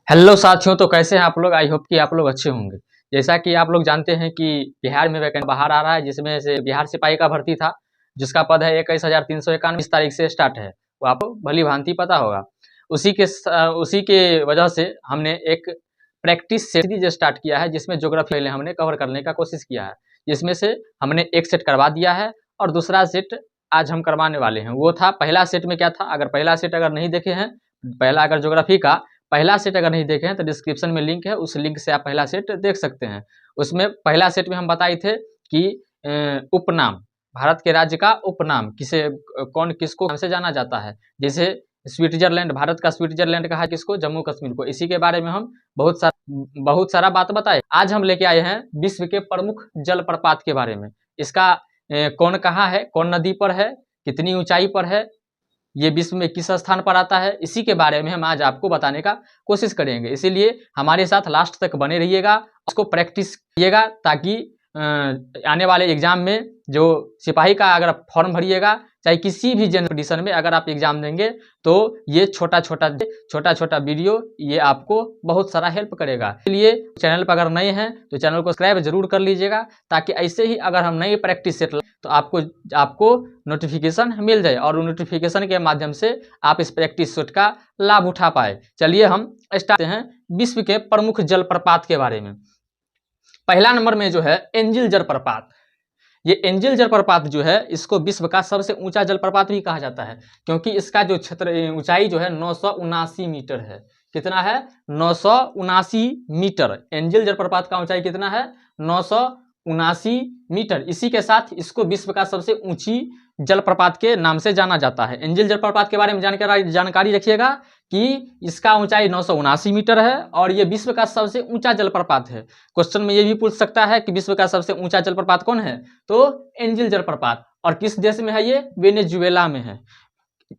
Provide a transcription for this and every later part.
Hello साथियों, तो कैसे हैं आप लोग। आई होप कि आप लोग अच्छे होंगे। जैसा कि आप लोग जानते हैं कि बिहार में वैकेंसी बाहर आ रहा है, जिसमें से बिहार सिपाही का भर्ती था, जिसका पद है 21,391। 20 तारीख से स्टार्ट है, वो आपको भली भांति पता होगा। उसी के वजह से हमने एक प्रैक्टिस सीरीज स्टार्ट किया है, जिसमें ज्योग्राफी पहले हमने कवर करने का कोशिश किया है, जिसमें से हमने एक सेट करवा दिया है और दूसरा सेट आज हम करवाने वाले हैं। वो था पहला सेट में क्या था, अगर पहला सेट अगर नहीं देखे हैं, पहला अगर ज्योग्राफी का पहला सेट अगर नहीं देखे हैं तो डिस्क्रिप्शन में लिंक है, उस लिंक से आप पहला सेट देख सकते हैं। उसमें पहला सेट में हम बताए थे कि उपनाम, भारत के राज्य का उपनाम कौन किसको नाम से जाना जाता है। जैसे स्विट्जरलैंड, भारत का स्विट्जरलैंड कहा किसको, जम्मू कश्मीर को। इसी के बारे में हम बहुत सारा बात बताए। आज हम लेके आए हैं विश्व के प्रमुख जलप्रपात के बारे में। इसका कौन कहाँ है, कौन नदी पर है, कितनी ऊंचाई पर है, ये विश्व में किस स्थान पर आता है, इसी के बारे में हम आज आपको बताने का कोशिश करेंगे। इसीलिए हमारे साथ लास्ट तक बने रहिएगा, उसको प्रैक्टिस कीजिएगा, ताकि आने वाले एग्जाम में जो सिपाही का अगर फॉर्म भरिएगा, चाहे किसी भी जनरल कंडीशन में अगर आप एग्जाम देंगे, तो ये छोटा छोटा वीडियो ये आपको बहुत सारा हेल्प करेगा। इसलिए चैनल पर अगर नए हैं तो चैनल को सब्सक्राइब जरूर कर लीजिएगा, ताकि ऐसे ही अगर हम नई प्रैक्टिस सेट तो आपको नोटिफिकेशन मिल जाए और नोटिफिकेशन के माध्यम से आप इस प्रैक्टिस सेट का लाभ उठा पाए। चलिए हम स्टार्ट हैं विश्व के प्रमुख जलप्रपात के बारे में। पहला नंबर में जो है एंजिल जलप्रपात। ये एंजिल जलप्रपात जो है, इसको विश्व का सबसे ऊंचा जलप्रपात भी कहा जाता है, क्योंकि इसका जो क्षेत्र ऊंचाई जो है 979 मीटर है। कितना है? 979 मीटर। एंजिल जलप्रपात का ऊंचाई कितना है? 979 मीटर। इसी के साथ इसको विश्व का सबसे ऊंची जलप्रपात के नाम से जाना जाता है। एंजिल जलप्रपात के बारे में जानकारी रखिएगा कि इसका ऊंचाई 979 मीटर है और ये विश्व का सबसे ऊंचा जलप्रपात है। क्वेश्चन में ये भी पूछ सकता है कि विश्व का सबसे ऊंचा जलप्रपात कौन है, तो एंजिल जलप्रपात। और किस देश में है ये? वेनेजुएला में है।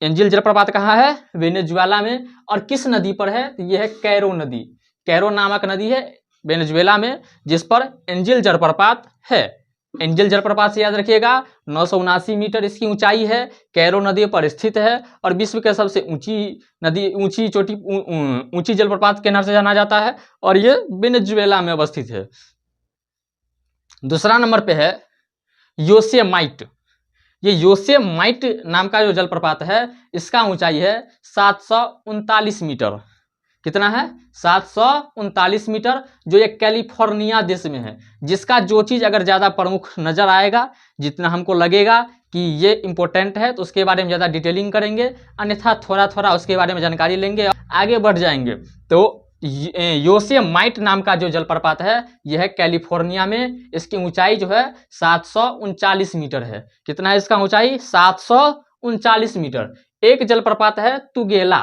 एंजिल जलप्रपात कहाँ है? वेनेजुएला में। और किस नदी पर है? तो ये है कैरो नदी। कैरो नामक नदी है वेनेजुएला में, जिस पर एंजिल जलप्रपात है। एंजिल जलप्रपात से याद रखिएगा 979 मीटर इसकी ऊंचाई है, कैरो नदी पर स्थित है और विश्व के सबसे ऊंची जलप्रपात के नाम से जाना जाता है, और ये वेनेजुएला में अवस्थित है। दूसरा नंबर पे है योसेमाइट। ये योसेमाइट नाम का जो जलप्रपात है, इसका ऊंचाई है 739 मीटर। कितना है? 739 मीटर, जो ये कैलिफोर्निया देश में है। जिसका जो चीज अगर ज्यादा प्रमुख नजर आएगा, जितना हमको लगेगा कि ये इंपॉर्टेंट है, तो उसके बारे में ज्यादा डिटेलिंग करेंगे, अन्यथा थोड़ा थोड़ा उसके बारे में जानकारी लेंगे और आगे बढ़ जाएंगे। तो योसेमाइट नाम का जो जलप्रपात है, यह है कैलिफोर्निया में। इसकी ऊंचाई जो है 739 मीटर है। कितना है इसका ऊंचाई? 739 मीटर। एक जलप्रपात है तुगेला।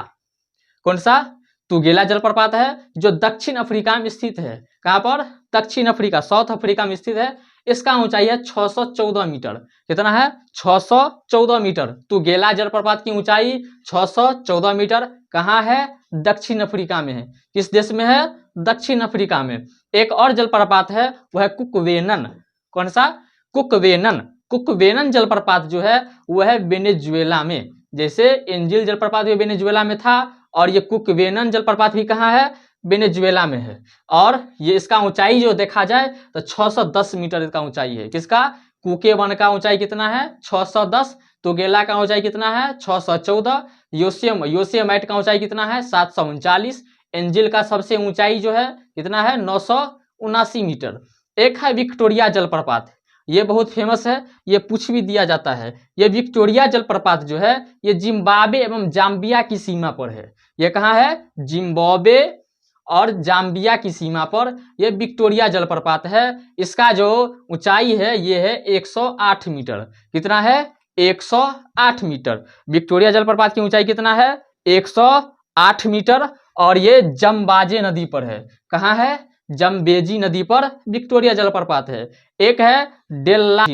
कौन सा? तुगेला जलप्रपात है, जो दक्षिण अफ्रीका में स्थित है। कहां पर? दक्षिण अफ्रीका, साउथ अफ्रीका में स्थित है। इसका ऊंचाई है 614 मीटर। कितना है? 614 मीटर। तुगेला जलप्रपात की ऊंचाई 614 मीटर। कहां है? दक्षिण अफ्रीका में है। किस देश में है? दक्षिण अफ्रीका में। एक और जलप्रपात है, वह है कुकवेनन। कौन सा? कुकवेनन। कुकवेनन जलप्रपात जो है वह है वेनेजुएला में। जैसे एंजिल जलप्रपात भी वेनेजुएला में था, और ये कुकवेनन जलप्रपात भी कहाँ है? वेनेजुएला में है। और ये इसका ऊंचाई जो देखा जाए तो 610 मीटर इसका ऊंचाई है। किसका? कुकेवन का ऊंचाई कितना है? 610। तुगेला का ऊंचाई कितना है? 614। योसेमाइट का ऊंचाई कितना है? 739। एंजिल का सबसे ऊंचाई जो है कितना है? 979 मीटर। एक है विक्टोरिया जलप्रपात। ये बहुत फेमस है, ये पूछ भी दिया जाता है। ये विक्टोरिया जलप्रपात जो है, ये जिम्बाब्वे एवं जाम्बिया की सीमा पर है। ये कहाँ है? जिम्बाब्वे और जाम्बिया की सीमा पर ये विक्टोरिया जलप्रपात है। इसका जो ऊंचाई है ये है 108 मीटर। कितना है? 108 मीटर। विक्टोरिया जलप्रपात की ऊंचाई कितना है? 108 मीटर। और ये जम्बाजे नदी पर है। कहाँ है? जम्बेजी नदी पर विक्टोरिया जलप्रपात है। एक है डेल्ला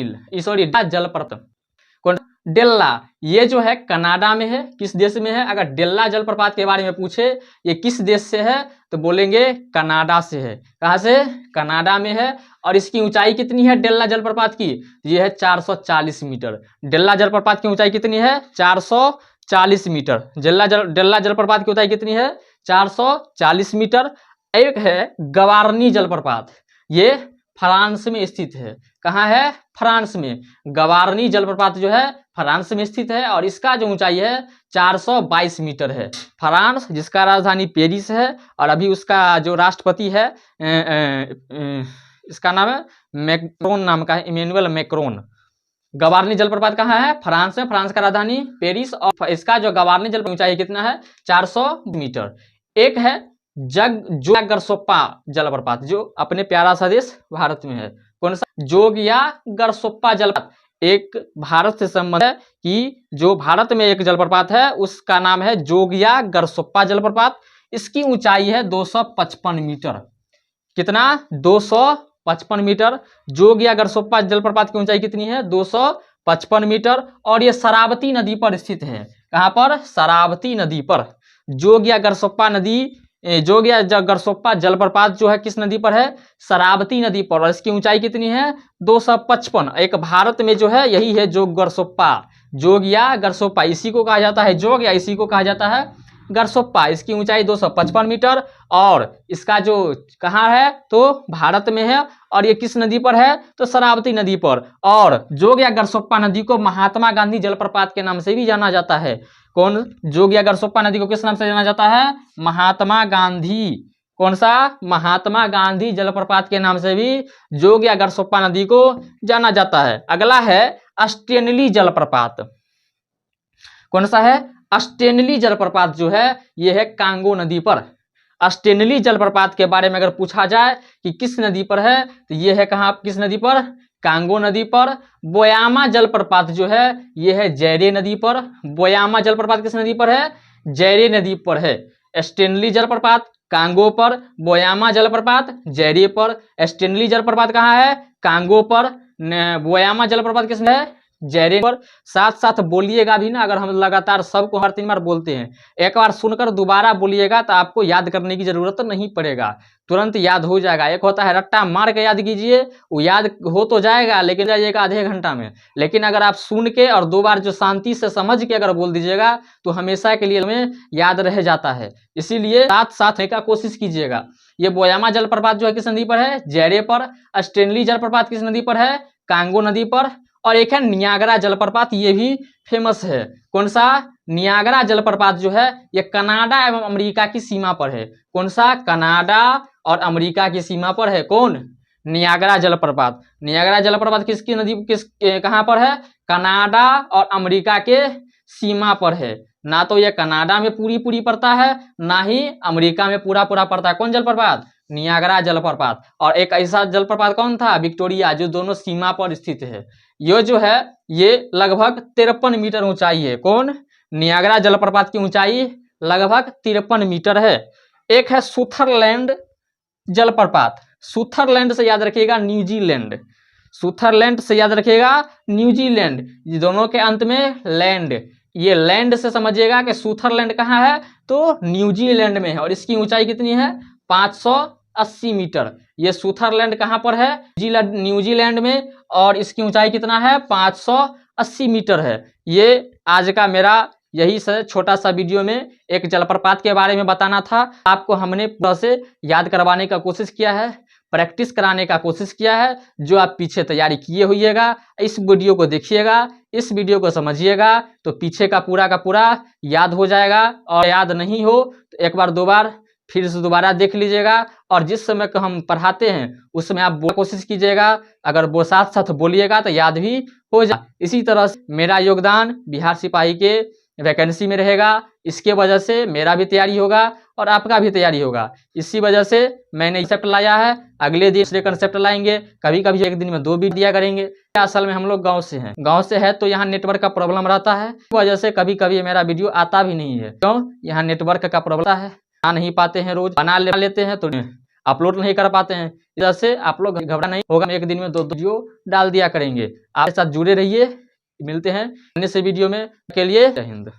जलप्रपात। कौन? डेल्ला। ये जो है कनाडा में है। किस देश में है? अगर डेल्ला जलप्रपात के बारे में पूछे ये किस देश से है, तो बोलेंगे कनाडा से है। कहाँ से? कनाडा में है। और इसकी ऊंचाई कितनी है डेल्ला जलप्रपात की? ये है 440 मीटर। डेल्ला जलप्रपात की ऊंचाई कितनी है? 440 मीटर। डेल्ला जलप्रपात की ऊंचाई कितनी है? 440 मीटर। एक है गवारनी जलप्रपात, ये फ्रांस में स्थित है। कहाँ है? फ्रांस में। गवारनी जलप्रपात जो है फ्रांस में स्थित है और इसका जो ऊंचाई है 422 मीटर है। फ्रांस जिसका राजधानी पेरिस है और अभी उसका जो राष्ट्रपति है इसका नाम है मैक्रोन, नाम का है इमैनुअल मैक्रोन। गवारनी जलप्रपात कहाँ है? फ्रांस में। फ्रांस का राजधानी पेरिस और इसका जो गवारनी जल ऊंचाई कितना है? 400 मीटर। एक है जोगियागरसोप्पा जलप्रपात जो अपने प्यारा सा देश भारत में है। कौन सा? जोगियागरसोप्पा जलप्रपात। एक भारत से संबंध है कि जो भारत में एक जलप्रपात है उसका नाम है जोगियागरसोप्पा जलप्रपात। इसकी ऊंचाई है 255 मीटर। कितना? 255 मीटर। जोगियागरसोप्पा जलप्रपात की ऊंचाई कितनी है? 255 मीटर और ये शरावती नदी पर स्थित है। कहां पर? शरावती नदी पर। जोगियागरसोप्पा जलप्रपात जो है किस नदी पर है? शरावती नदी पर। और इसकी ऊंचाई कितनी है? 255। एक भारत में जो है यही है जोगियागरसोप्पा। इसी को कहा जाता है जोग या इसी को कहा जाता है गरसोप्पा। इसकी ऊंचाई 255 मीटर और इसका जो कहाँ है? तो भारत में है। और ये किस नदी पर है? तो शरावती नदी पर। और जोगियागरसोप्पा नदी को महात्मा गांधी जलप्रपात के नाम से भी जाना जाता है। कौन? जोगियागरसोप्पा नदी को किस नाम से जाना जाता है? महात्मा गांधी। कौन सा? महात्मा गांधी जलप्रपात के नाम से भी जोगियागरसोप्पा नदी को जाना जाता है। अगला है स्टेनली जलप्रपात। कौन सा है? स्टेनली जलप्रपात जो है यह है कांगो नदी पर। स्टेनली जलप्रपात के बारे में अगर पूछा जाए कि किस नदी पर है तो यह है कहाँ? किस नदी पर? कांगो नदी पर। बोयामा जलप्रपात जो है यह है जैरे नदी पर। बोयामा जलप्रपात किस नदी पर है? जैरे नदी पर है। स्टेनली जलप्रपात कांगो पर, बोयामा जलप्रपात जैरे पर। स्टेनली जलप्रपात कहाँ है? कांगो पर। बोयामा जलप्रपात किस है? जैरे पर। साथ साथ बोलिएगा भी ना, अगर हम लगातार सबको हर 3 बार बोलते हैं, एक बार सुनकर दोबारा बोलिएगा तो आपको याद करने की जरूरत तो नहीं पड़ेगा, तुरंत याद हो जाएगा। एक होता है रट्टा मार के याद कीजिए, वो याद हो तो जाएगा लेकिन जाइएगा आधे घंटा में। लेकिन अगर आप सुन के और 2 बार जो शांति से समझ के अगर बोल दीजिएगा तो हमेशा के लिए हमें याद रह जाता है। इसीलिए साथ साथ का कोशिश कीजिएगा। ये बोयामा जलप्रपात जो है किस नदी पर है? जैरे पर। स्टेनली जलप्रपात किस नदी पर है? कांगो नदी पर। और एक है नियाग्रा जलप्रपात, ये भी फेमस है। कौन सा? नियाग्रा जलप्रपात जो है ये कनाडा एवं अमेरिका की सीमा पर है। कौन सा? कनाडा और अमेरिका की सीमा पर है। कौन? नियाग्रा जलप्रपात। नियाग्रा जलप्रपात किसकी नदी कहाँ पर है? कनाडा और अमेरिका के सीमा पर है। ना तो ये कनाडा में पूरी पड़ता है, ना ही अमेरिका में पूरा पड़ता है। कौन जलप्रपात? नियाग्रा जलप्रपात। और एक ऐसा जलप्रपात कौन था? विक्टोरिया, जो दोनों सीमा पर स्थित है। ये जो है ये लगभग 53 मीटर ऊंचाई है। कौन? नियाग्रा जलप्रपात की ऊंचाई लगभग 53 मीटर है। एक है सुथरलैंड जलप्रपात। सुथरलैंड से याद रखिएगा न्यूजीलैंड। सुथरलैंड से याद रखिएगा न्यूजीलैंड। ये दोनों के अंत में लैंड, ये लैंड से समझिएगा कि सुथरलैंड कहाँ है? तो न्यूजीलैंड में है। और इसकी ऊंचाई कितनी है? 580 मीटर। ये सुथरलैंड कहाँ पर है? न्यूजीलैंड में। और इसकी ऊंचाई कितना है? 580 मीटर है। ये आज का मेरा यही छोटा सा वीडियो में एक जलप्रपात के बारे में बताना था। आपको हमने पूरा से याद करवाने का कोशिश किया है, प्रैक्टिस कराने का कोशिश किया है। जो आप पीछे तैयारी किए हुईएगा, इस वीडियो को देखिएगा, इस वीडियो को समझिएगा तो पीछे का पूरा याद हो जाएगा। और याद नहीं हो तो एक बार 2 बार फिर से दोबारा देख लीजिएगा। और जिस समय को हम पढ़ाते हैं उसमें आप कोशिश कीजिएगा, अगर वो साथ साथ बोलिएगा तो याद भी हो जाए। इसी तरह से मेरा योगदान बिहार सिपाही के वैकेंसी में रहेगा। इसके वजह से मेरा भी तैयारी होगा और आपका भी तैयारी होगा। इसी वजह से मैंने कंसेप्ट लाया है। अगले दिन दूसरे कंसेप्ट लाएंगे। कभी कभी एक दिन में 2 भी दिया करेंगे। असल में हम लोग गांव से हैं, गांव से है तो यहाँ नेटवर्क का प्रॉब्लम रहता है। इस वजह से कभी कभी मेरा वीडियो आता भी नहीं है। क्यों? यहाँ नेटवर्क का प्रॉब्लम है, बना नहीं पाते हैं, रोज बना लेते हैं तो अपलोड नहीं कर पाते हैं। इस वजह से आप लोग घबरा नहीं होगा, एक दिन में 2 वीडियो डाल दिया करेंगे। आपके साथ जुड़े रहिए। मिलते हैं अन्य से वीडियो में, के लिए जय हिंद।